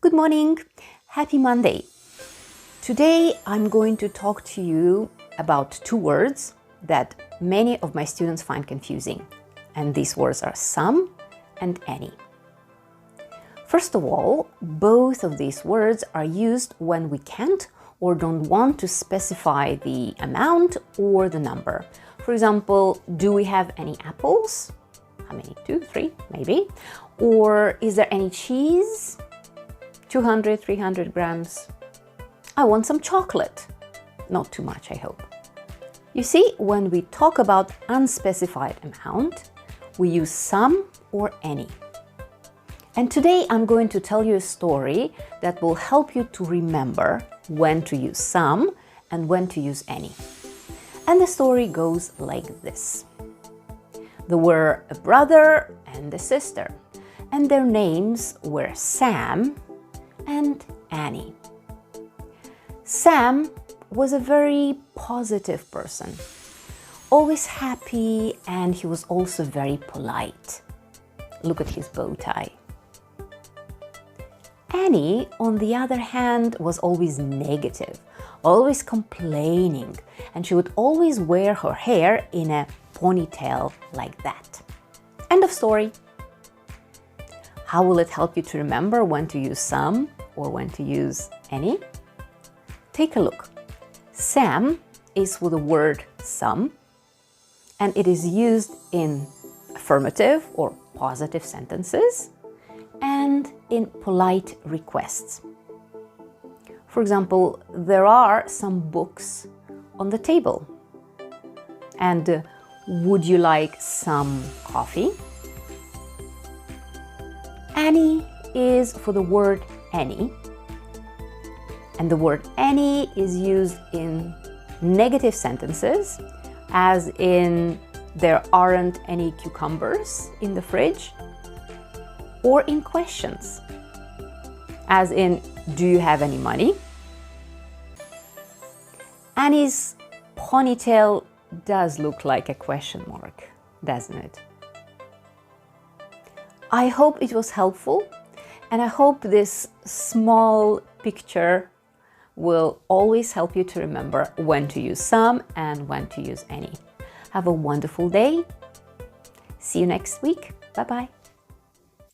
Good morning, happy Monday. Today I'm going to talk to you about two words that many of my students find confusing. And these words are some and any. First of all, both of these words are used when we can't or don't want to specify the amount or the number. For example, do we have any apples? How many? 2, 3, maybe. Or is there any cheese? 200, 300 grams. I want some chocolate. Not too much, I hope. You see, when we talk about unspecified amount, we use some or any. And today I'm going to tell you a story that will help you to remember when to use some and when to use any. And the story goes like this. There were a brother and a sister, and their names were Sam and Annie. Sam was a very positive person, always happy, and he was also very polite. Look at his bow tie. Annie, on the other hand, was always negative, always complaining, and she would always wear her hair in a ponytail like that. End of story. How will it help you to remember when to use some or when to use any? Take a look. Sam is for the word some, and it is used in affirmative or positive sentences and in polite requests. For example, there are some books on the table. And would you like some coffee? Any is for the word any. And the word any is used in negative sentences, as in there aren't any cucumbers in the fridge, or in questions, as in do you have any money? Annie's ponytail does look like a question mark, doesn't it? I hope it was helpful, and I hope this small picture will always help you to remember when to use some and when to use any. Have a wonderful day. See you next week. Bye-bye.